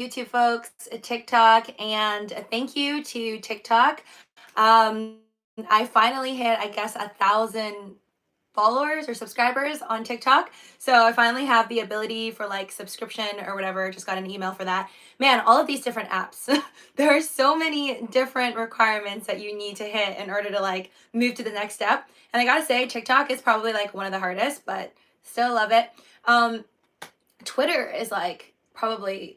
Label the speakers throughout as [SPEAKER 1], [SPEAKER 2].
[SPEAKER 1] YouTube folks, TikTok, and thank you to TikTok. Um, I finally hit, I guess, 1,000 followers or subscribers on TikTok. So I finally have the ability for like subscription or whatever. Just got an email for that. Man, all of these different apps. There are so many different requirements that you need to hit in order to like move to the next step. And I gotta say, TikTok is probably like one of the hardest, but still love it. Twitter is like probably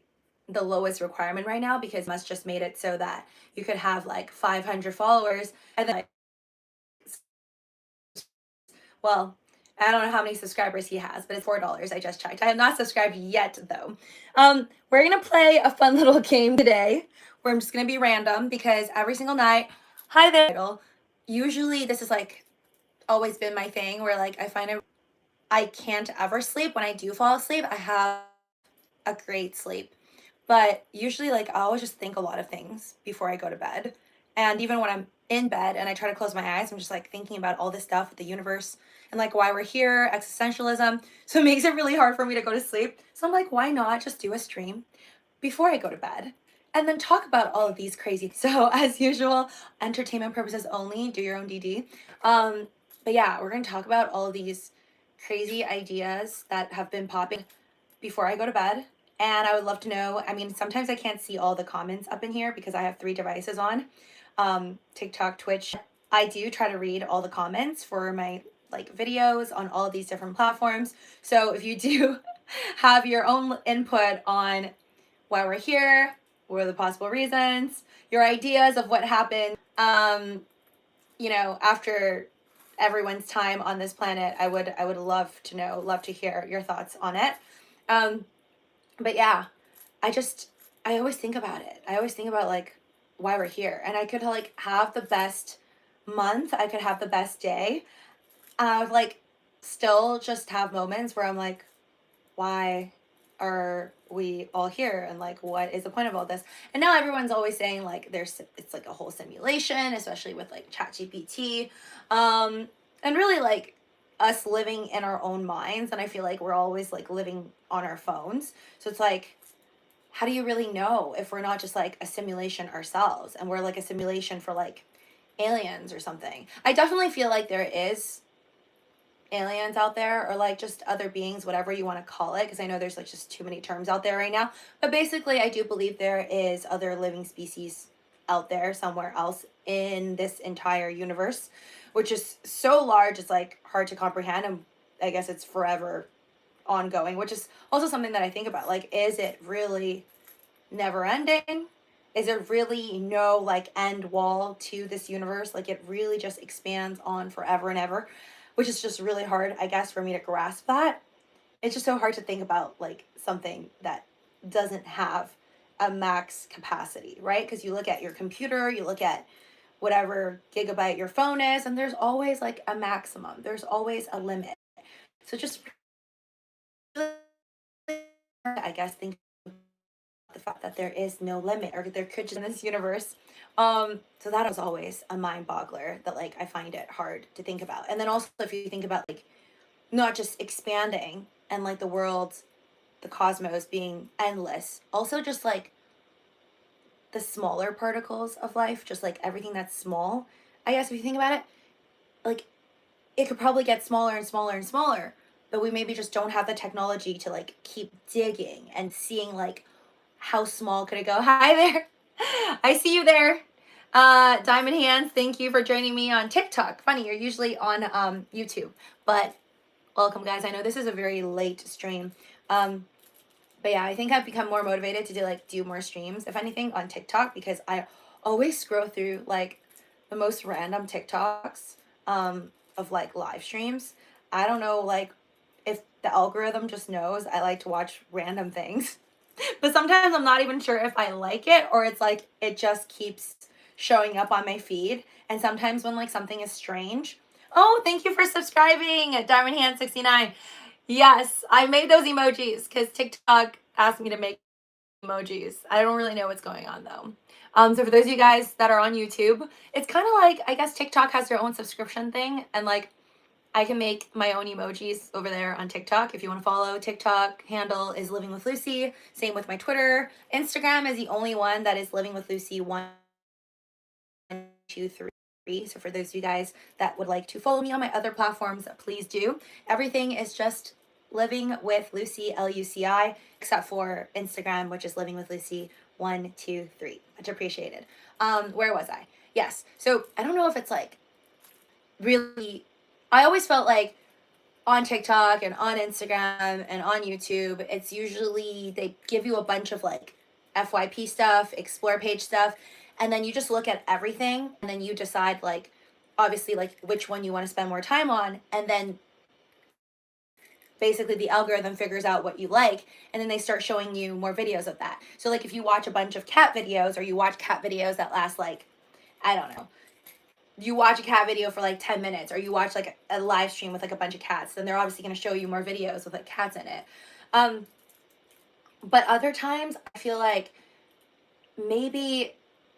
[SPEAKER 1] the lowest requirement right now because Musk just made it so that you could have like 500 followers and then well, I don't know how many subscribers he has, but it's $4. I just checked. I have not subscribed yet though. We're gonna play a fun little game today where I'm just gonna be random because every single night, hi there. Usually this is like always been my thing where like I can't ever sleep. When I do fall asleep, I have a great sleep. But usually, like, I always just think a lot of things before I go to bed. And even when I'm in bed and I try to close my eyes, I'm just like thinking about all this stuff with the universe and like why we're here, existentialism. So it makes it really hard for me to go to sleep. So I'm like, why not just do a stream before I go to bed? And then talk about all of these crazy. So as usual, entertainment purposes only. Do your own DD. But yeah, we're gonna talk about all of these crazy ideas that have been popping before I go to bed. And I would love to know. I mean, sometimes I can't see all the comments up in here because I have 3 devices on, TikTok, Twitch. I do try to read all the comments for my like videos on all of these different platforms. So if you do have your own input on why we're here, what are the possible reasons, your ideas of what happened, after everyone's time on this planet, I would love to know, love to hear your thoughts on it. But yeah, I always think about it. I always think about like why we're here. And I could like have the best month, I could have the best day. And I would like still just have moments where I'm like, why are we all here? And like what is the point of all this? And now everyone's always saying like it's like a whole simulation, especially with like ChatGPT. And really like us living in our own minds, and I feel like we're always like living on our phones. So it's like, how do you really know if we're not just like a simulation ourselves and we're like a simulation for like aliens or something? I definitely feel like there is aliens out there or like just other beings, whatever you want to call it, because I know there's like just too many terms out there right now. But basically, I do believe there is other living species out there somewhere else in this entire universe, which is so large it's like hard to comprehend, and I guess it's forever ongoing, which is also something that I think about. Like, is it really never ending? Is there really no like end wall to this universe? Like, it really just expands on forever and ever, which is just really hard, I guess, for me to grasp that. It's just so hard to think about like something that doesn't have a max capacity, right? Because you look at your computer, you look at whatever gigabyte your phone is, and there's always like a maximum, there's always a limit. So just, I guess, think the fact that there is no limit, or there could just in this universe. So that was always a mind boggler that like I find it hard to think about. And then also if you think about like not just expanding and like the world, the cosmos being endless, also just like the smaller particles of life, just like everything that's small. I guess if you think about it, like it could probably get smaller and smaller and smaller, but we maybe just don't have the technology to like keep digging and seeing like how small could it go. Hi there. I see you there. Diamond Hands, thank you for joining me on TikTok. Funny, you're usually on YouTube, but welcome guys. I know this is a very late stream. But yeah, I think I've become more motivated to do more streams, if anything, on TikTok, because I always scroll through like the most random TikToks of like live streams. I don't know like if the algorithm just knows I like to watch random things. But sometimes I'm not even sure if I like it, or it's like it just keeps showing up on my feed. And sometimes when like something is strange. Oh, thank you for subscribing at Diamond Hand 69. Yes, I made those emojis because TikTok asked me to make emojis. I don't really know what's going on though. So for those of you guys that are on YouTube, it's kind of like, I guess TikTok has their own subscription thing, and like I can make my own emojis over there on TikTok. If you want to follow, TikTok handle is Living with Luci. Same with my Twitter. Instagram is the only one that is Living with Luci 1, 2, 3. So for those of you guys that would like to follow me on my other platforms, please do. Everything is just Living with Luci, Luci, except for Instagram, which is Living with Luci 1, 2, 3. Much appreciated. Where was I? Yes. So I don't know if it's like really, I always felt like on TikTok and on Instagram and on YouTube, it's usually they give you a bunch of like FYP stuff, explore page stuff, and then you just look at everything and then you decide like obviously like which one you want to spend more time on, and then basically the algorithm figures out what you like, and then they start showing you more videos of that. So like if you watch a bunch of cat videos, or you watch cat videos that last like, I don't know, you watch a cat video for like 10 minutes, or you watch like a live stream with like a bunch of cats, then they're obviously going to show you more videos with like cats in it. But other times I feel like maybe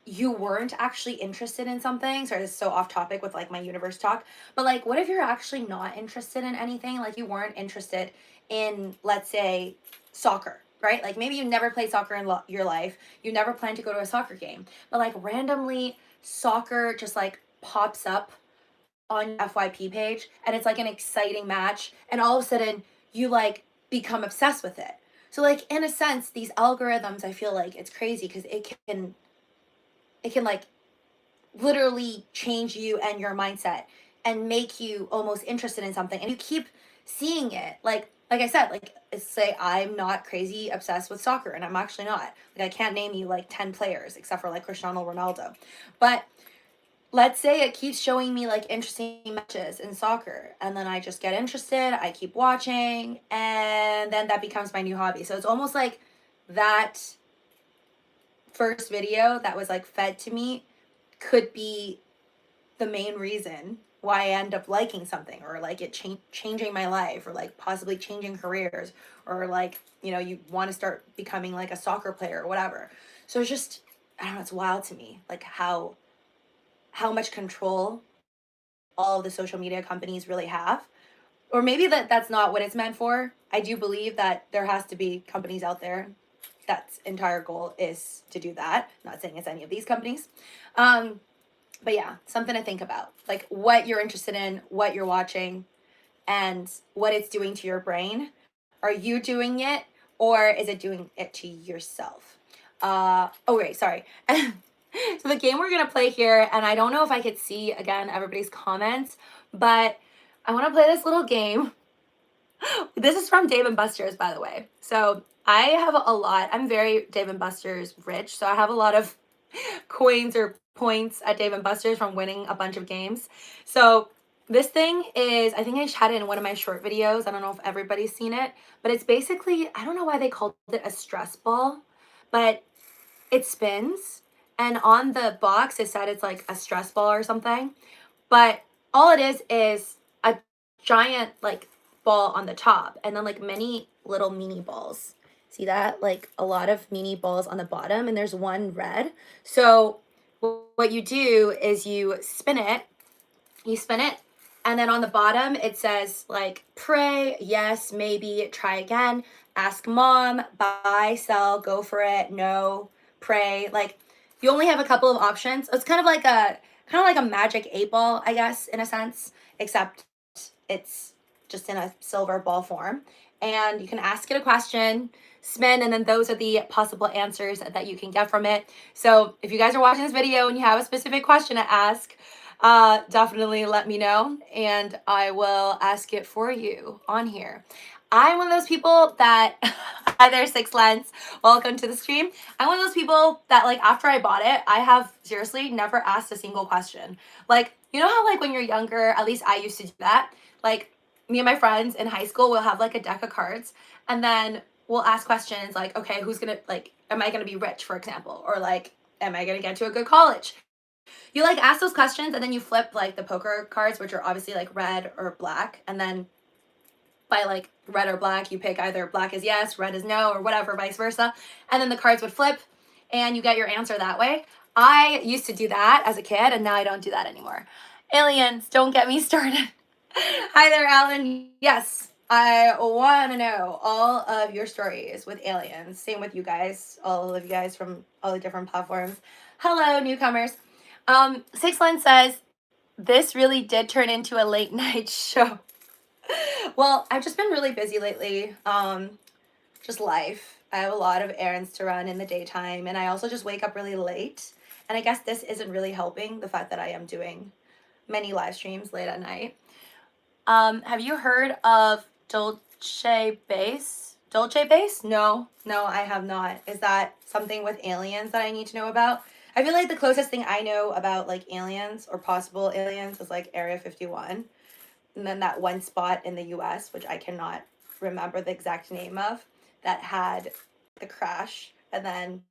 [SPEAKER 1] you weren't actually interested in something. Sorry, this is so off topic with like my universe talk, but like what if you're actually not interested in anything? Like you weren't interested in, let's say, soccer, right? Like maybe you never played soccer in your life, you never planned to go to a soccer game, but like randomly soccer just like pops up on your FYP page and it's like an exciting match, and all of a sudden you like become obsessed with it. So like in a sense, these algorithms, I feel like it's crazy because it can like literally change you and your mindset and make you almost interested in something, and you keep seeing it. Like I said, like say I'm not crazy obsessed with soccer, and I'm actually not. Like I can't name you like 10 players except for like Cristiano Ronaldo. But let's say it keeps showing me like interesting matches in soccer, and then I just get interested, I keep watching, and then that becomes my new hobby. So it's almost like that first video that was like fed to me could be the main reason why I end up liking something, or like it changing my life, or like possibly changing careers, or like, you know, you want to start becoming like a soccer player or whatever. So it's just, I don't know, it's wild to me like how much control all of the social media companies really have. Or maybe that's not what it's meant for. I do believe that there has to be companies out there that's entire goal is to do that. Not saying it's any of these companies. But yeah, something to think about. Like what you're interested in, what you're watching, and what it's doing to your brain. Are you doing it, or is it doing it to yourself? Oh wait, sorry. So the game we're gonna play here, and I don't know if I could see again everybody's comments, but I want to play this little game. This is from Dave and Buster's, by the way. So I have a lot. I'm very Dave and Buster's rich, so I have a lot of coins or points at Dave and Buster's from winning a bunch of games. So this thing is, I think I just had it in one of my short videos. I don't know if everybody's seen it, but it's basically, I don't know why they called it a stress ball, but it spins. And on the box, it said it's like a stress ball or something. But all it is a giant like ball on the top, and then like many little mini balls. See that? Like a lot of mini balls on the bottom, and there's one red. So what you do is you spin it, and then on the bottom it says like pray, yes, maybe, try again, ask mom, buy, sell, go for it, no, pray. Like you only have a couple of options. It's kind of like a magic 8 ball, I guess, in a sense, except it's just in a silver ball form. And you can ask it a question, spin, and then those are the possible answers that you can get from it. So if you guys are watching this video and you have a specific question to ask, definitely let me know and I will ask it for you on here. I'm one of those people that, hi there, Six Lens, welcome to the stream. I'm one of those people that like after I bought it, I have seriously never asked a single question. Like, you know how like when you're younger, at least I used to do that, like me and my friends in high school will have like a deck of cards, and then we'll ask questions like, okay, who's gonna, like, am I gonna be rich, for example, or like, am I gonna get to a good college? You like ask those questions, and then you flip like the poker cards, which are obviously like red or black, and then by like red or black, you pick either black is yes, red is no, or whatever, vice versa, and then the cards would flip and you get your answer that way. I used to do that as a kid, and now I don't do that anymore. Aliens, don't get me started. Hi there, Alan. Yes, I want to know all of your stories with aliens. Same with you guys, all of you guys from all the different platforms. Hello, newcomers. Six Len says, this really did turn into a late night show. Well, I've just been really busy lately. Just life. I have a lot of errands to run in the daytime, and I also just wake up really late. And I guess this isn't really helping the fact that I am doing many live streams late at night. Have you heard of Dolce Base? Dolce Base? No, I have not. Is that something with aliens that I need to know about? I feel like the closest thing I know about like aliens or possible aliens is like Area 51. And then that one spot in the US, which I cannot remember the exact name of, that had the crash. And then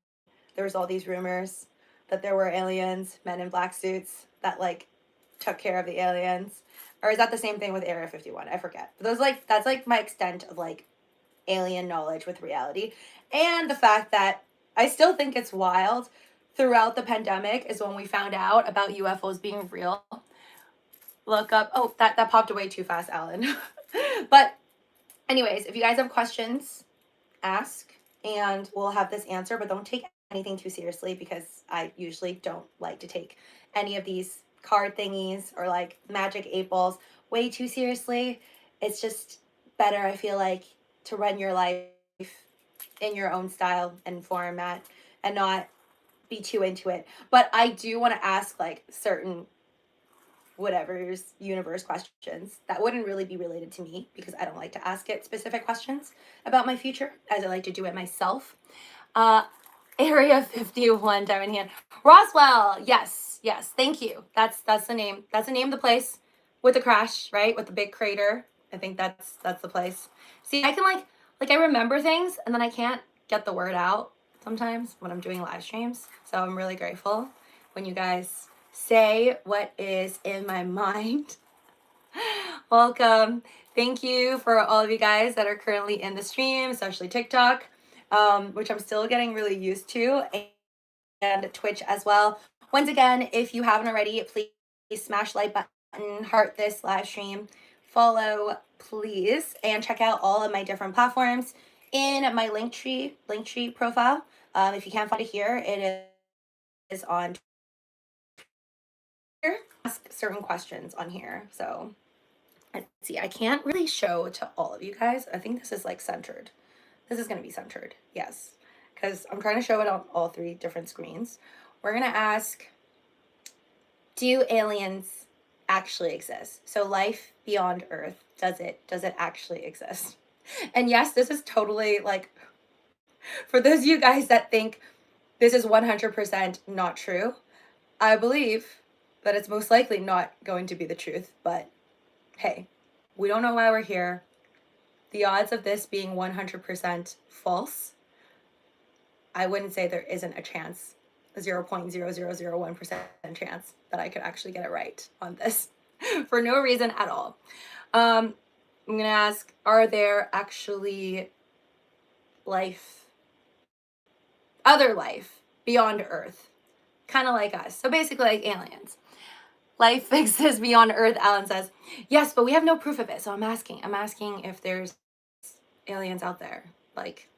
[SPEAKER 1] there was all these rumors that there were aliens, men in black suits that like took care of the aliens. Or is that the same thing with Area 51? I forget. But those like that's like my extent of like alien knowledge with reality. And the fact that I still think it's wild throughout the pandemic is when we found out about UFOs being real. Look up. Oh, that popped away too fast, Alan. But anyways, if you guys have questions, ask and we'll have this answer, but don't take anything too seriously because I usually don't like to take any of these card thingies or like magic 8 balls way too seriously. It's just better, I feel like, to run your life in your own style and format and not be too into it. But I do want to ask like certain whatever's universe questions that wouldn't really be related to me because I don't like to ask it specific questions about my future as I like to do it myself. Area 51, Diamond Hand. Roswell, yes, thank you. That's the name. That's the name of the place with the crash, right? With the big crater. I think that's the place. See, I can like I remember things and then I can't get the word out sometimes when I'm doing live streams. So I'm really grateful when you guys say what is in my mind. Welcome. Thank you for all of you guys that are currently in the stream, especially TikTok, which I'm still getting really used to, and Twitch as well. Once again, if you haven't already, please smash like button, heart this live stream, follow, please, and check out all of my different platforms in my Linktree profile. If you can't find it here, it is on Twitter. Ask certain questions on here. So let's see. I can't really show to all of you guys. I think this is like centered. This is going to be centered. Yes. Because I'm trying to show it on all 3 different screens. We're going to ask, do aliens actually exist? So life beyond Earth, does it actually exist? And yes, this is totally like, for those of you guys that think this is 100% not true, I believe that it's most likely not going to be the truth. But hey, we don't know why we're here. The odds of this being 100% false, I wouldn't say there isn't a chance, 0.0001% chance that I could actually get it right on this for no reason at all. I'm going to ask, are there actually other life beyond Earth? Kind of like us. So basically like aliens. Life exists beyond Earth, Alan says. Yes, but we have no proof of it. So I'm asking if there's aliens out there. Like,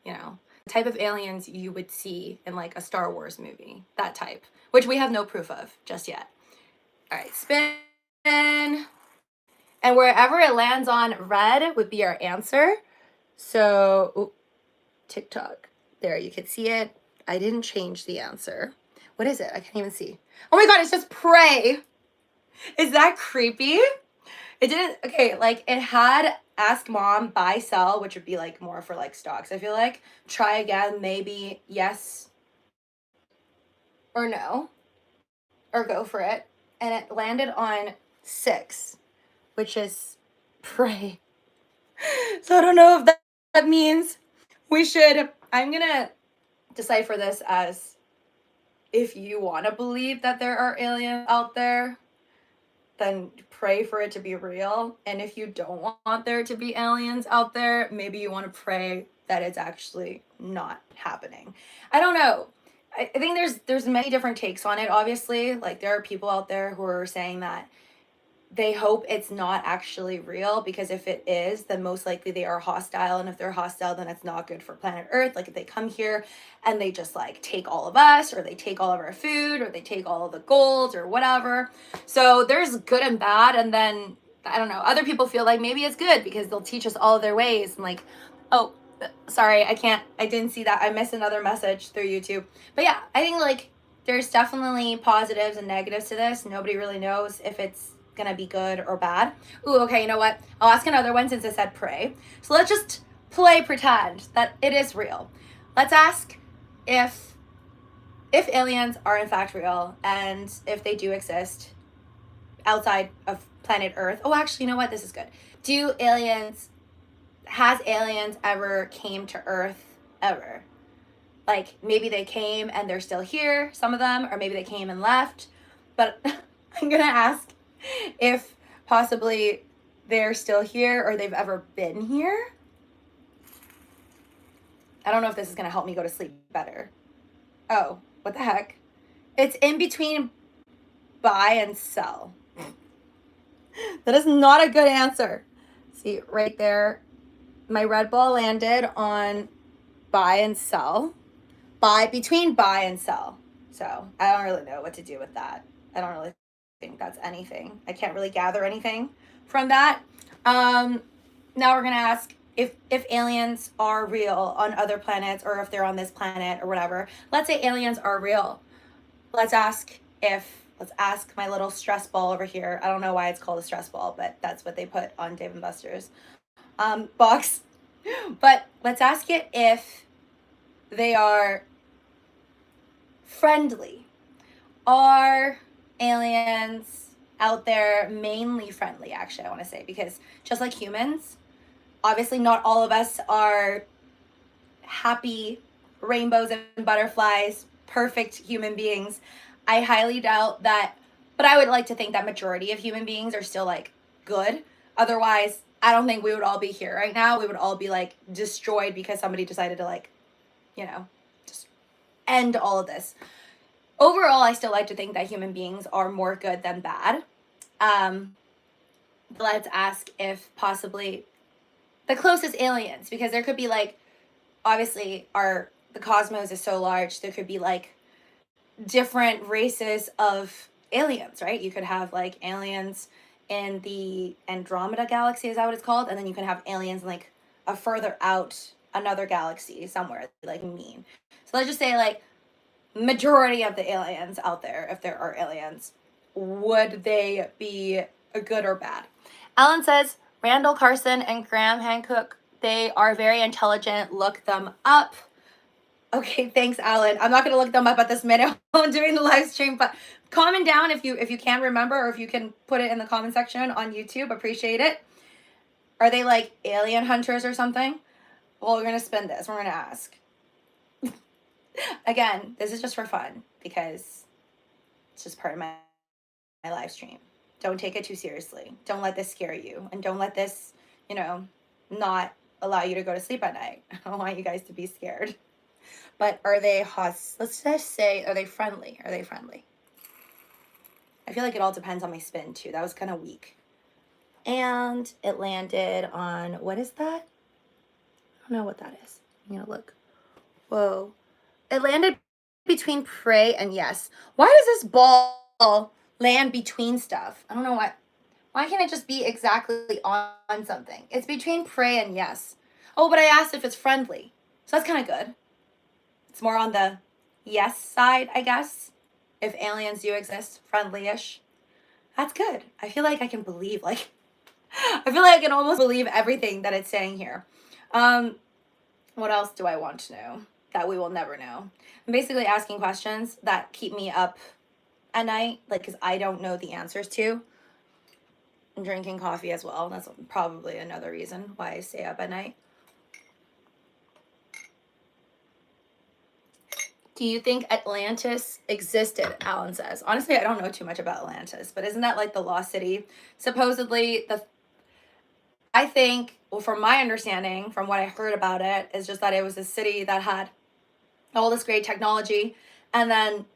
[SPEAKER 1] you know, the type of aliens you would see in like a Star Wars movie. That type. Which we have no proof of just yet. All right, spin. And wherever it lands on red would be our answer. So, TikTok. There, you can see it. I didn't change the answer. What is it? I can't even see. Oh my god, it says pray. Is that creepy? It didn't, okay, like it had ask mom, buy, sell, which would be like more for like stocks. I feel like try again, maybe yes or no, or go for it. And it landed on 6, which is pray. So I don't know if that means we should, I'm gonna decipher this as if you want to believe that there are aliens out there, then pray for it to be real. And if you don't want there to be aliens out there, maybe you want to pray that it's actually not happening. I don't know. I think there's many different takes on it, obviously. Like there are people out there who are saying that they hope it's not actually real, because if it is, then most likely they are hostile, and if they're hostile, then it's not good for planet Earth. Like if they come here and they just like take all of us, or they take all of our food, or they take all of the gold or whatever. So there's good and bad, and then I don't know, other people feel like maybe it's good because they'll teach us all of their ways, and like, oh, sorry, I didn't see that. I missed another message through YouTube. But yeah, I think like there's definitely positives and negatives to this. Nobody really knows if it's gonna be good or bad. Ooh, okay, you know what? I'll ask another one since I said pray. So let's just pretend that it is real. Let's ask if aliens are in fact real, and if they do exist outside of planet Earth. Oh, actually, you know what? This is good. Has aliens ever came to Earth ever? Like maybe they came and they're still here, some of them, or maybe they came and left. But I'm gonna ask if possibly they're still here or they've ever been here. I don't know if this is gonna help me go to sleep better. Oh, what the heck? It's in between buy and sell. That is not a good answer. See, right there, my red ball landed on buy and sell. Between buy and sell. So I don't really know what to do with that. I don't really think that's anything. I can't really gather anything from that. Now we're gonna ask if aliens are real on other planets, or if they're on this planet or whatever. Let's say aliens are real. Let's ask my little stress ball over here. I don't know why it's called a stress ball, but that's what they put on Dave and Buster's box. But let's ask it if they are friendly. Are aliens out there mainly friendly, actually, I want to say, because just like humans, obviously not all of us are happy rainbows and butterflies, perfect human beings. I highly doubt that, but I would like to think that majority of human beings are still like good. Otherwise, I don't think we would all be here right now. We would all be like destroyed because somebody decided to like, just end all of this. Overall, I still like to think that human beings are more good than bad. Let's ask if possibly the closest aliens, because there could be like, obviously the cosmos is so large, there could be like different races of aliens, right? You could have like aliens in the Andromeda galaxy, is that what it's called? And then you can have aliens in like a further out another galaxy somewhere, like mean. So let's just say like majority of the aliens out there, if there are aliens, would they be good or bad? Alan says Randall Carson and Graham Hancock, they are very intelligent. Look them up. Okay, thanks, Alan. I'm not going to look them up at this minute while I'm doing the live stream, but comment down if you can remember, or if you can put it in the comment section on YouTube. Appreciate it. Are they like alien hunters or something? Well, we're going to spin this. We're going to ask. Again, this is just for fun because it's just part of my live stream. Don't take it too seriously. Don't let this scare you, and don't let this, not allow you to go to sleep at night. I don't want you guys to be scared. But are they let's just say, are they friendly? Are they friendly? I feel like it all depends on my spin too. That was kind of weak. And it landed on, what is that? I don't know what that is. I'm gonna look. Whoa. It landed between pray and yes. Why does this ball land between stuff? I don't know why. Why can't it just be exactly on something? It's between pray and yes. Oh, but I asked if it's friendly. So that's kind of good. It's more on the yes side, I guess. If aliens do exist, friendly-ish. That's good. I feel like I can believe, I feel like I can almost believe everything that it's saying here. What else do I want to know that we will never know? I'm basically asking questions that keep me up at night, because I don't know the answers to. I'm drinking coffee as well. That's probably another reason why I stay up at night. Do you think Atlantis existed? Alan says. Honestly, I don't know too much about Atlantis, but isn't that like the lost city? Supposedly, I think, well, from my understanding, from what I heard about it, is just that it was a city that had all this great technology, and then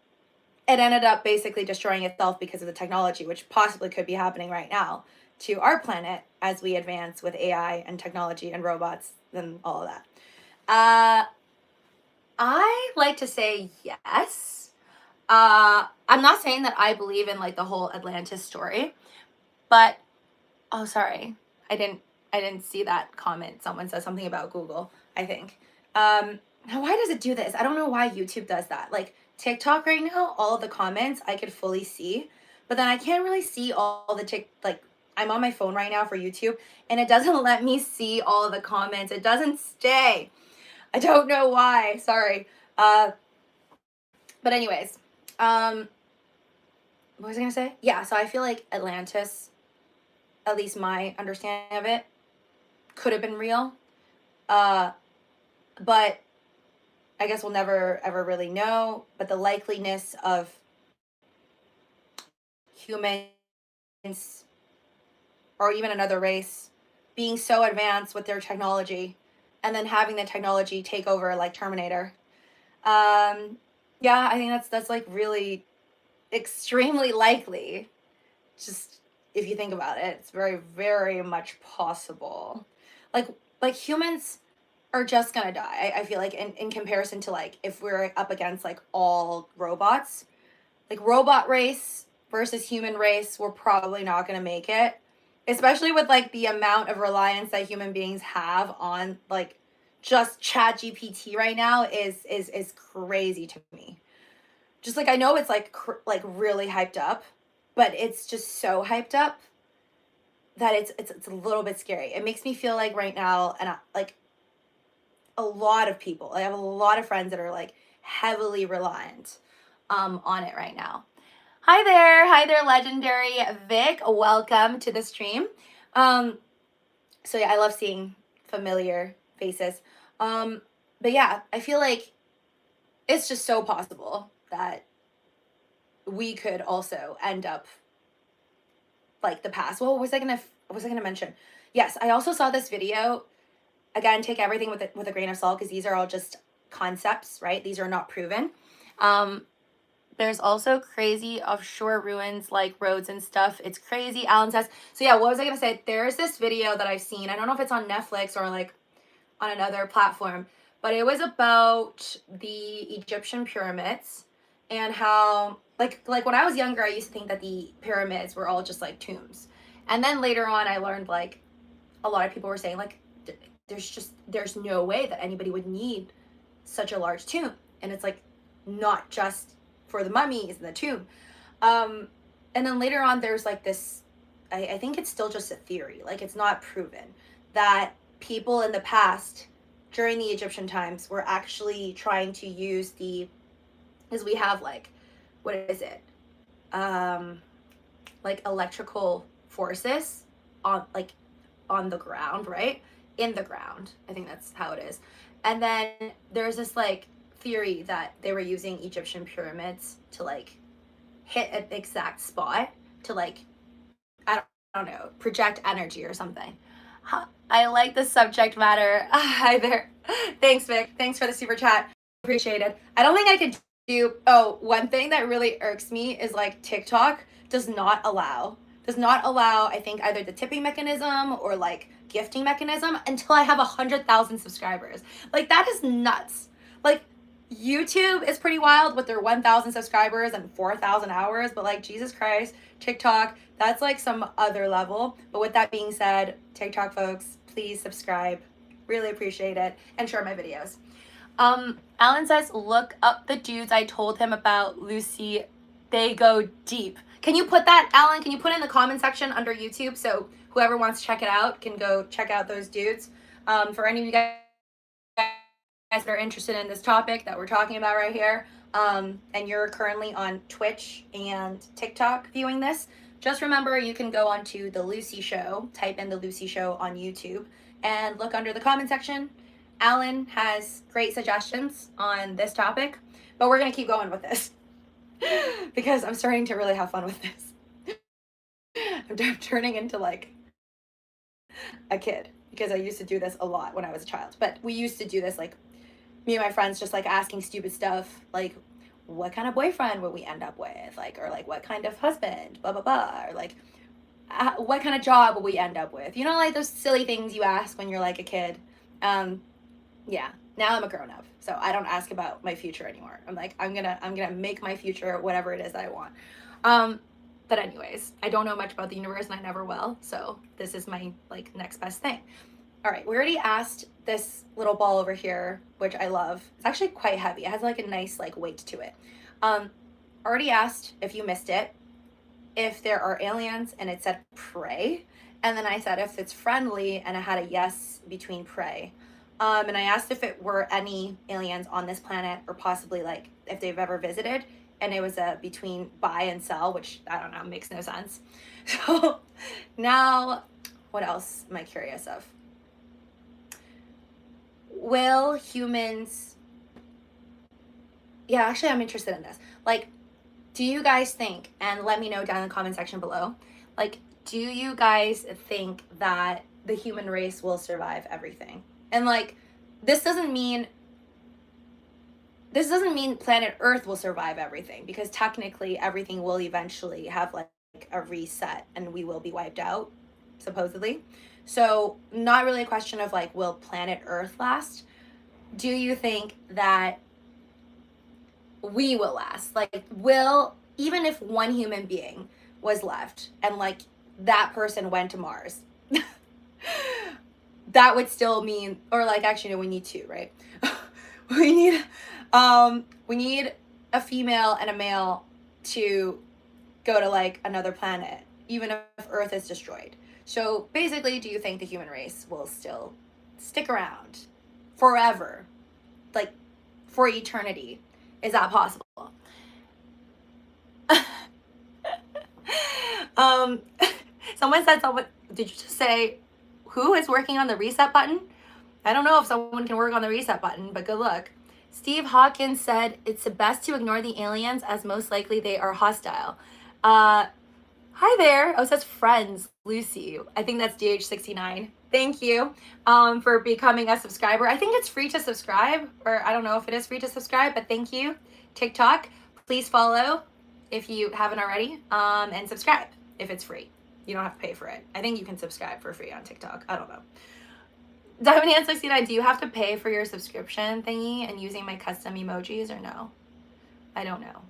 [SPEAKER 1] it ended up basically destroying itself because of the technology, which possibly could be happening right now to our planet as we advance with AI and technology and robots and all of that. I like to say yes. I'm not saying that I believe in like the whole Atlantis story, but oh, sorry, I didn't see that comment. Someone said something about Google, I think. Now why does it do this? I don't know why YouTube does that. Like TikTok right now, all of the comments I could fully see, but then I can't really see all the like I'm on my phone right now for YouTube and it doesn't let me see all of the comments. It doesn't stay. I don't know why. Sorry. But anyways, what was I gonna say? Yeah, so I feel like Atlantis, at least my understanding of it, could have been real. But I guess we'll never ever really know. But the likeliness of humans or even another race being so advanced with their technology and then having the technology take over like Terminator. Yeah, I think that's like really extremely likely. Just if you think about it, it's very, very much possible. Like humans are just gonna die. I feel like in comparison to like if we're up against like all robots, like robot race versus human race, we're probably not gonna make it. Especially with like the amount of reliance that human beings have on like just chat GPT right now is crazy to me. Just like I know it's like like really hyped up, but it's just so hyped up that it's a little bit scary. It makes me feel like right now, and like a lot of people, I have a lot of friends that are like heavily reliant on it right now. Hi there, legendary Vic. Welcome to the stream. So yeah, I love seeing familiar faces. But yeah, I feel like it's just so possible that we could also end up like the past. Well, what was I gonna mention? Yes, I also saw this video. Again, take everything with a grain of salt because these are all just concepts, right? These are not proven. There's also crazy offshore ruins like roads and stuff. It's crazy, Alan says. So yeah, what was I gonna say? There's this video that I've seen. I don't know if it's on Netflix or like on another platform, but it was about the Egyptian pyramids and how like when I was younger, I used to think that the pyramids were all just like tombs. And then later on I learned like a lot of people were saying like there's no way that anybody would need such a large tomb. And it's like not just for the mummies in the tomb. And then later on there's like this I think it's still just a theory, like it's not proven, that people in the past during the Egyptian times were actually trying to use because we have like, what is it? Like electrical forces on the ground, right? In the ground. I think that's how it is. And then there's this like theory that they were using Egyptian pyramids to like hit an exact spot to like, I don't know, project energy or something. I like the subject matter. Hi there. Thanks, Vic. Thanks for the super chat. Appreciate it. I don't think I could do, one thing that really irks me is like TikTok does not allow, I think either the tipping mechanism or like gifting mechanism until I have 100,000 subscribers. Like that is nuts. Like YouTube is pretty wild with their 1,000 subscribers and 4,000 hours, but like Jesus Christ, TikTok, that's like some other level. But with that being said, TikTok folks, please subscribe. Really appreciate it and share my videos. Alan says, look up the dudes I told him about, Luci. They go deep. Can you put that, Alan? Can you put it in the comment section under YouTube so whoever wants to check it out can go check out those dudes? For any of you guys that are interested in this topic that we're talking about right here, and you're currently on Twitch and TikTok viewing this, just remember you can go onto the Luci Show, type in the Luci Show on YouTube, and look under the comment section. Alan has great suggestions on this topic, but we're gonna keep going with this because I'm starting to really have fun with this. I'm turning into like a kid because I used to do this a lot when I was a child, but we used to do this like me and my friends just like asking stupid stuff like what kind of boyfriend would we end up with? Like, or like, what kind of husband, blah, blah, blah. Or like, what kind of job will we end up with? You know, like those silly things you ask when you're like a kid. Yeah, now I'm a grown up, so I don't ask about my future anymore. I'm like, I'm gonna make my future whatever it is that I want. But anyways, I don't know much about the universe and I never will, so this is my like next best thing. All right, we already asked this little ball over here, which I love. It's actually quite heavy. It has like a nice like weight to it. Already asked, if you missed it, if there are aliens, and it said pray. And then I said if it's friendly, and I had a yes between pray. And I asked if it were any aliens on this planet, or possibly like if they've ever visited. And it was a between buy and sell, which I don't know, makes no sense. So now, what else am I curious of? Will humans, yeah, actually I'm interested in this. Like, do you guys think, and let me know down in the comment section below, like, do you guys think that the human race will survive everything? And like, this doesn't mean planet Earth will survive everything, because technically everything will eventually have like a reset and we will be wiped out, supposedly. So not really a question of like, will planet Earth last? Do you think that we will last? Like, will, even if one human being was left and like that person went to Mars, that would still mean, or like, actually no, we need two, right? we need a female and a male to go to like another planet, even if Earth is destroyed. So basically, do you think the human race will still stick around forever, like for eternity? Is that possible? Someone said, did you just say, who is working on the reset button? I don't know if someone can work on the reset button, but good luck. Steve Hawkins said, it's best to ignore the aliens as most likely they are hostile. Hi there. Oh, it says friends, Luci. I think that's DH69. Thank you for becoming a subscriber. I think it's free to subscribe, or I don't know if it is free to subscribe, but thank you. TikTok, please follow if you haven't already, and subscribe if it's free. You don't have to pay for it. I think you can subscribe for free on TikTok. I don't know. Diamond69, do you have to pay for your subscription thingy and using my custom emojis, or no? I don't know.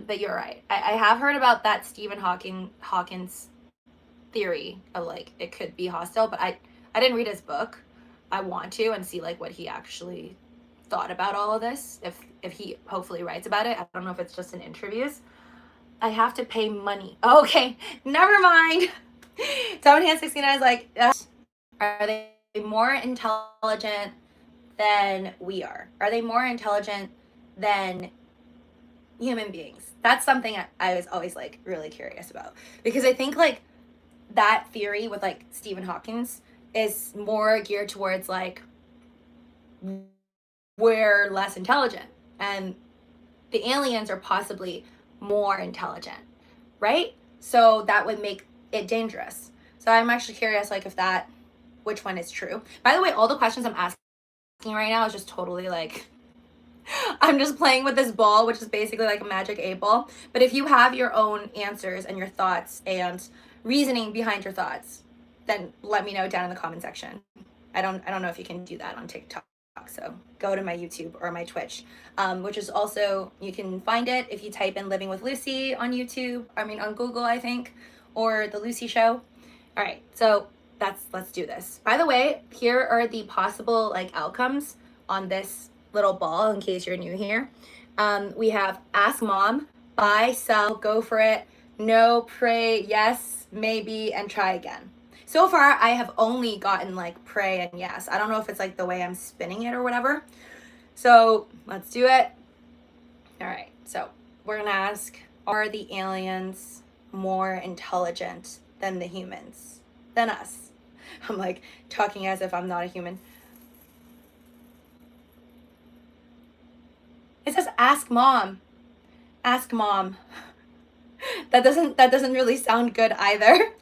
[SPEAKER 1] But you're right. I have heard about that Stephen Hawkins theory of like it could be hostile, but I didn't read his book. I want to, and see like what he actually thought about all of this. If he hopefully writes about it. I don't know if it's just in interviews. I have to pay money. Okay, never mind. Diamond69 is like, are they more intelligent than we are? Are they more intelligent than human beings? That's something I was always like really curious about, because I think like that theory with like Stephen Hawkins is more geared towards like we're less intelligent and the aliens are possibly more intelligent, right? So that would make it dangerous. So I'm actually curious like if that, which one is true. By the way, all the questions I'm asking right now is just totally like, I'm just playing with this ball, which is basically like a magic 8-ball. But if you have your own answers and your thoughts and reasoning behind your thoughts, then let me know down in the comment section. I don't know if you can do that on TikTok. So go to my YouTube or my Twitch, which is also, you can find it if you type in Living with Luci on YouTube, on Google, I think, or The Luci Show. All right, so let's do this. By the way, here are the possible like outcomes on this little ball in case you're new here. We have ask mom, buy, sell, go for it, no, pray, yes, maybe, and try again. So far, I have only gotten like pray and yes. I don't know if it's like the way I'm spinning it or whatever. So let's do it. All right, so we're gonna ask, are the aliens more intelligent than the humans, than us? I'm like talking as if I'm not a human. It says ask mom. Ask mom. That doesn't really sound good either.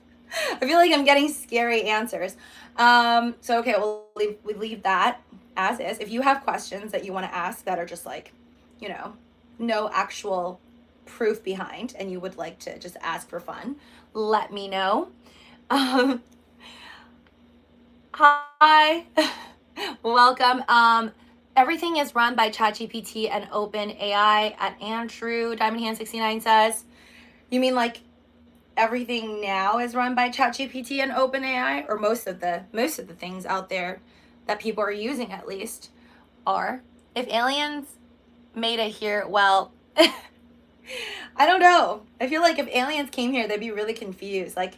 [SPEAKER 1] I feel like I'm getting scary answers. So okay, we leave that as is. If you have questions that you want to ask that are just like, you know, no actual proof behind and you would like to just ask for fun, let me know. Hi. Welcome. Everything is run by ChatGPT and OpenAI at Andrew. Diamond Hand 69 says, you mean like everything now is run by ChatGPT and OpenAI, or most of the things out there that people are using at least are? If aliens made it here, well, I don't know. I feel like if aliens came here, they'd be really confused. Like,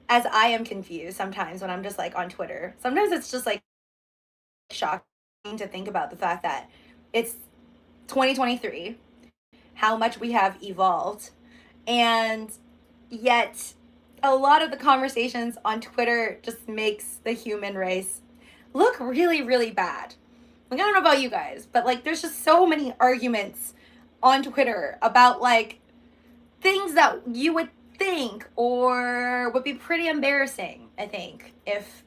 [SPEAKER 1] as I am confused sometimes when I'm just like on Twitter. Sometimes it's just like shocking to think about the fact that it's 2023, how much we have evolved, and yet a lot of the conversations on Twitter just makes the human race look really, really bad. Like, I don't know about you guys, but like there's just so many arguments on Twitter about like things that you would think or would be pretty embarrassing, I think, if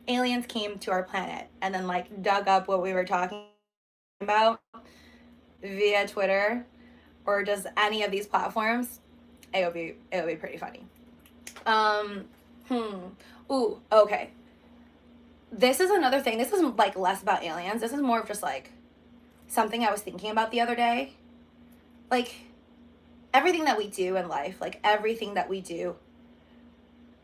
[SPEAKER 1] aliens came to our planet and then like dug up what we were talking about via Twitter or just any of these platforms. It would be pretty funny. Ooh, okay. This is another thing. This isn't like less about aliens. This is more of just like something I was thinking about the other day. Like, everything that we do in life, like everything that we do,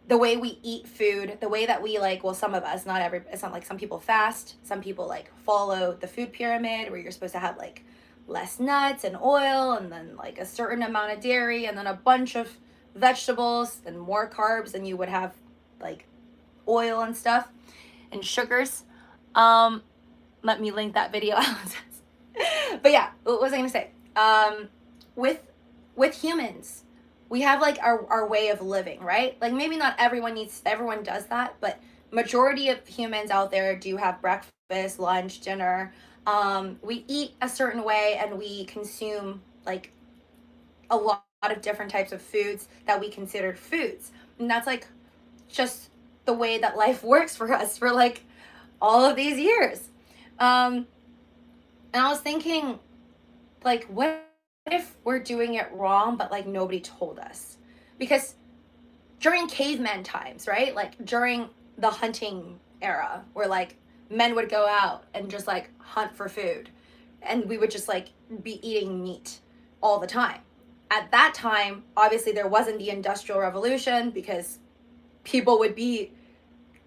[SPEAKER 1] the way we eat food, the way that we like, well, some of us, it's not like some people fast, some people like follow the food pyramid where you're supposed to have like less nuts and oil and then like a certain amount of dairy and then a bunch of vegetables and more carbs than you would have like oil and stuff and sugars. Let me link that video out. But yeah, what was I gonna say? With humans, we have like our way of living, right? Like maybe not everyone does that, but majority of humans out there do have breakfast, lunch, dinner. We eat a certain way and we consume like a lot of different types of foods that we considered foods. And that's like just the way that life works for us for like all of these years. And I was thinking, like, what if we're doing it wrong, but like nobody told us? Because during caveman times, right? Like during the hunting era, where like men would go out and just like hunt for food, and we would just like be eating meat all the time. At that time, obviously there wasn't the Industrial Revolution because people would be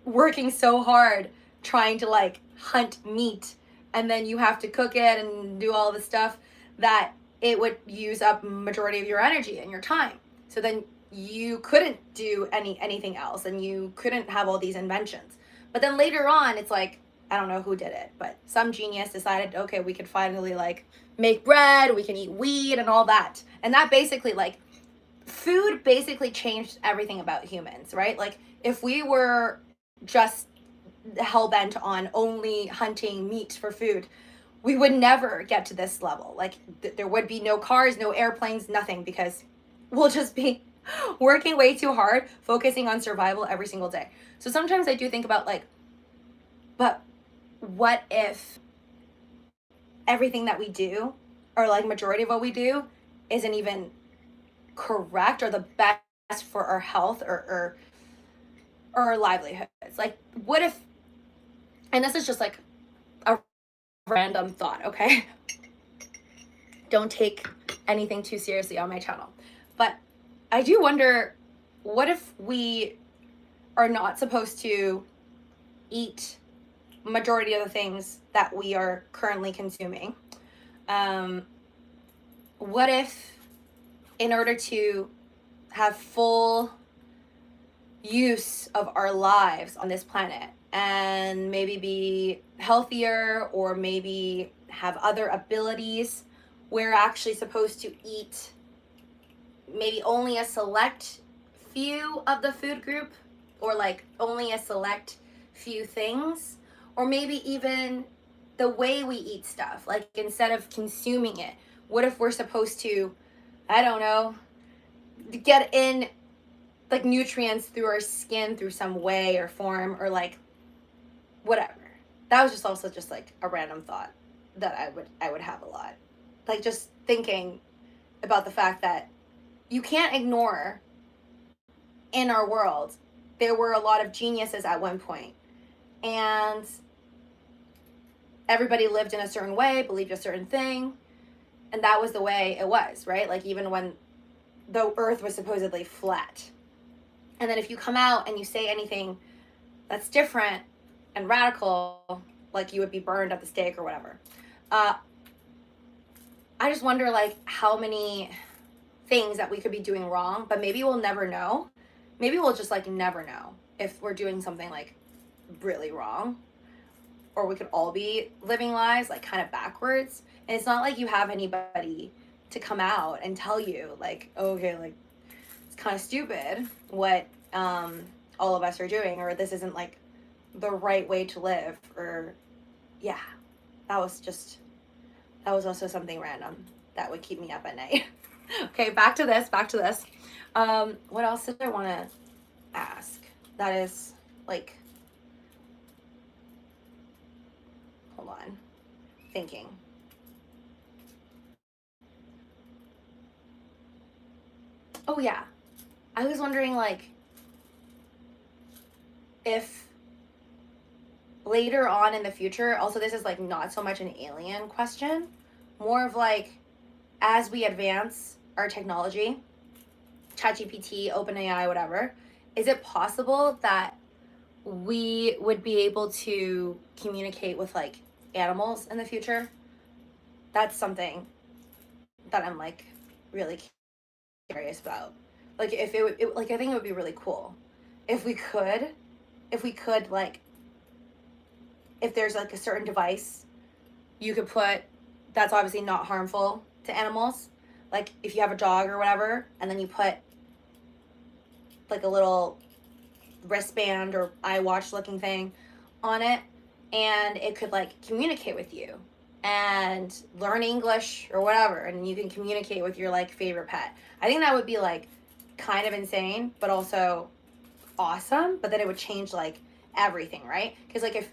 [SPEAKER 1] working so hard trying to like hunt meat, and then you have to cook it and do all the stuff that it would use up majority of your energy and your time. So then you couldn't do anything else and you couldn't have all these inventions. But then later on, it's like, I don't know who did it, but some genius decided, okay, we could finally like make bread, we can eat wheat and all that. And that basically like food basically changed everything about humans, right? Like if we were just hell-bent on only hunting meat for food, we would never get to this level. Like there would be no cars, no airplanes, nothing, because we'll just be working way too hard, focusing on survival every single day. So sometimes I do think about like, but what if everything that we do, or like majority of what we do, isn't even correct or the best for our health or our livelihoods? Like what if, and this is just like a random thought, okay? Don't take anything too seriously on my channel. But I do wonder, what if we are not supposed to eat majority of the things that we are currently consuming? What if, in order to have full use of our lives on this planet and maybe be healthier or maybe have other abilities, we're actually supposed to eat maybe only a select few of the food group, or like only a select few things, or maybe even the way we eat stuff, like instead of consuming it, what if we're supposed to, I don't know, get in like nutrients through our skin through some way or form, or like whatever. That was just also just like a random thought that I would have a lot. Like just thinking about the fact that you can't ignore in our world, there were a lot of geniuses at one point, and everybody lived in a certain way, believed a certain thing, and that was the way it was, right? Like even when the earth was supposedly flat. And then if you come out and you say anything that's different and radical, like you would be burned at the stake or whatever. I just wonder like how many things that we could be doing wrong, but maybe we'll never know. Maybe we'll just like never know if we're doing something like really wrong, or we could all be living lives like kind of backwards. And it's not like you have anybody to come out and tell you like, oh, okay, like it's kind of stupid what all of us are doing, or this isn't like the right way to live, or yeah, that was also something random that would keep me up at night. Okay, back to this. What else did I want to ask? That is like, hold on, thinking. Oh yeah, I was wondering like if later on in the future, also this is like not so much an alien question, more of like as we advance our technology, ChatGPT, OpenAI, whatever, is it possible that we would be able to communicate with like animals in the future? That's something that I'm like really curious about. Like if like I think it would be really cool if we could like, if there's like a certain device you could put that's obviously not harmful to animals, like if you have a dog or whatever, and then you put like a little wristband or iWatch looking thing on it, and it could like communicate with you and learn English or whatever, and you can communicate with your like favorite pet. I think that would be like kind of insane, but also awesome. But then it would change like everything, right? Because like if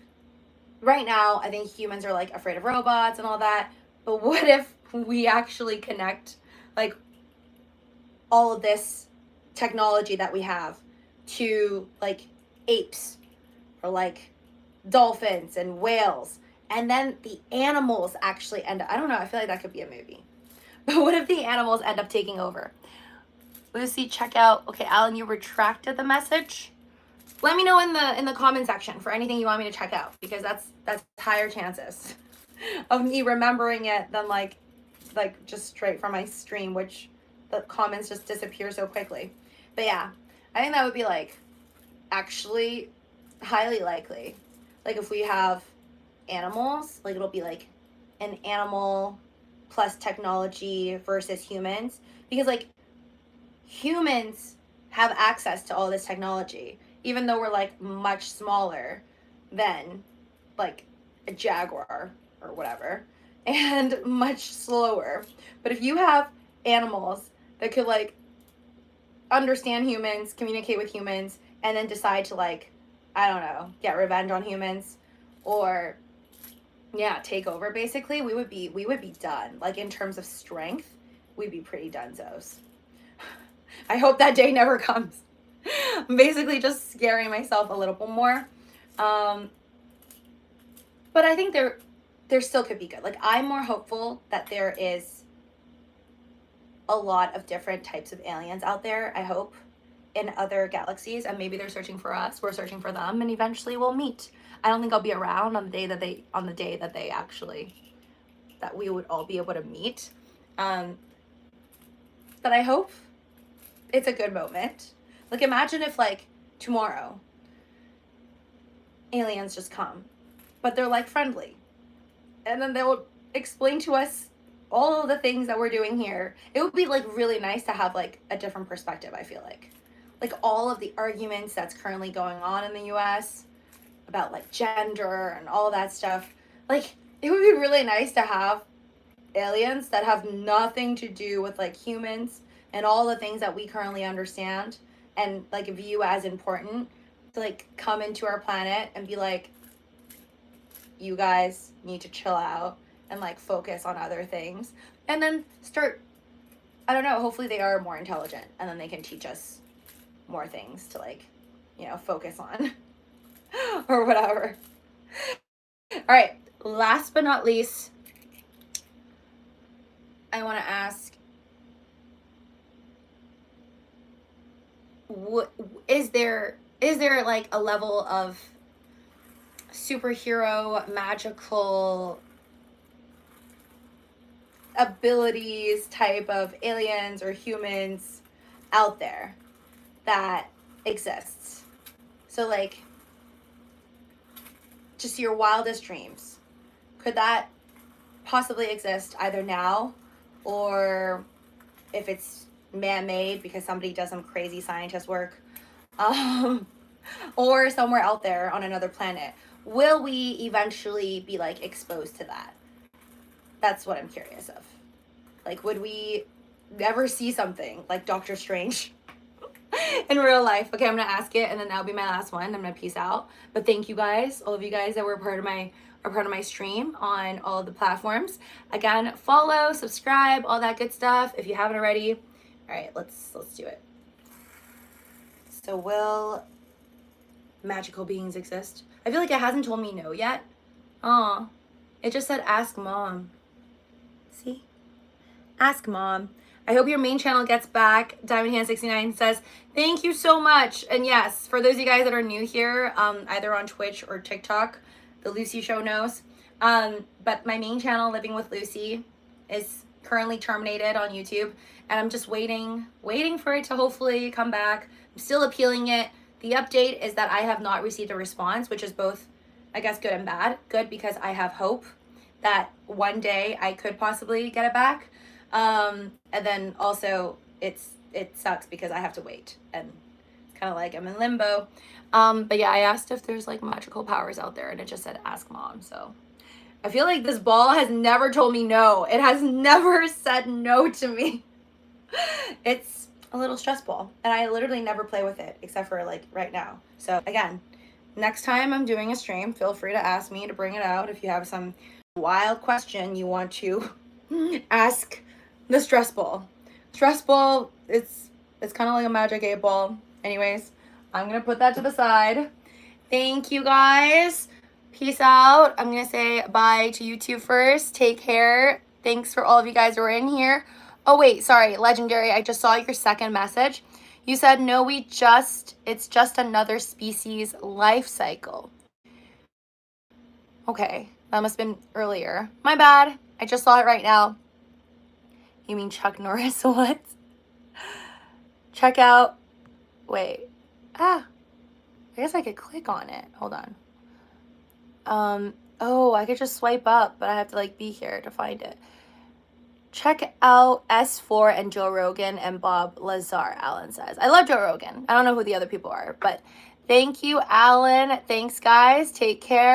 [SPEAKER 1] right now I think humans are like afraid of robots and all that, but what if we actually connect like all of this technology that we have to like apes or like dolphins and whales, and then the animals actually end up, I don't know, I feel like that could be a movie. But what if the animals end up taking over? Lucy, check out. Okay, Alan, you retracted the message. Let me know in the comment section for anything you want me to check out, because that's higher chances of me remembering it than like just straight from my stream, which the comments just disappear so quickly. But yeah, I think that would be like actually highly likely. Like if we have animals, like it'll be like an animal plus technology versus humans, because like humans have access to all this technology, even though we're like much smaller than like a jaguar or whatever, and much slower. But if you have animals that could like understand humans, communicate with humans, and then decide to like, I don't know, get revenge on humans, or yeah, take over basically, we would be done. Like in terms of strength, we'd be pretty dunzos. I hope that day never comes. I'm basically just scaring myself a little bit more. But I think there still could be good. Like I'm more hopeful that there is a lot of different types of aliens out there, I hope, in other galaxies, and maybe they're searching for us, we're searching for them, and eventually we'll meet. I don't think I'll be around on the day that they actually, that we would all be able to meet. But I hope it's a good moment. Like imagine if like tomorrow aliens just come, but they're like friendly, and then they'll explain to us all of the things that we're doing here. It would be like really nice to have like a different perspective, I feel like all of the arguments that's currently going on in the US about like gender and all that stuff. Like it would be really nice to have aliens that have nothing to do with like humans and all the things that we currently understand and like view as important, to like come into our planet and be like, you guys need to chill out and like focus on other things. and then start, I don't know, hopefully they are more intelligent, and then they can teach us more things to, like, you know, focus on or whatever. All right, last but not least, I want to ask, what is there like a level of superhero magical abilities type of aliens or humans out there that exists? So, like, just your wildest dreams, could that possibly exist either now, or if it's man-made because somebody does some crazy scientist work, or somewhere out there on another planet? Will we eventually be, like, exposed to that? That's what I'm curious of. Like, would we ever see something like Doctor Strange in real life? Okay, I'm gonna ask it, and then that'll be my last one. I'm gonna peace out. But thank you guys, all of you guys that were part of my stream on all of the platforms. Again, follow, subscribe, all that good stuff if you haven't already. All right, let's do it. So, will magical beings exist? I feel like it hasn't told me no yet. Oh, it just said ask mom. See? Ask mom. I hope your main channel gets back. DiamondHand69 says, thank you so much. And yes, for those of you guys that are new here, either on Twitch or TikTok, the Luci show knows. But my main channel, Living with Luci, is currently terminated on YouTube. And I'm just waiting for it to hopefully come back. I'm still appealing it. The update is that I have not received a response, which is both, I guess, good and bad. Good because I have hope that one day I could possibly get it back. And then also it sucks because I have to wait, and it's kind of like I'm in limbo. But yeah, I asked if there's like magical powers out there, and it just said ask mom. So I feel like this ball has never told me no. It has never said no to me. It's a little stress ball, and I literally never play with it except for like right now. So again, next time I'm doing a stream, feel free to ask me to bring it out if you have some wild question you want to ask the stress ball. Stress ball, it's kind of like a magic 8 ball. Anyways, I'm gonna put that to the side. Thank you guys. Peace out. I'm gonna say bye to you two first. Take care. Thanks for all of you guys who are in here. Oh wait, sorry, Legendary, I just saw your second message. You said no, it's just another species life cycle. Okay, that must have been earlier. My bad. I just saw it right now. You mean Chuck Norris? What? Check out. Wait. I guess I could click on it. Hold on. Oh, I could just swipe up, but I have to like be here to find it. Check out S4 and Joe Rogan and Bob Lazar, Alan says. I love Joe Rogan. I don't know who the other people are, but thank you, Alan. Thanks, guys. Take care.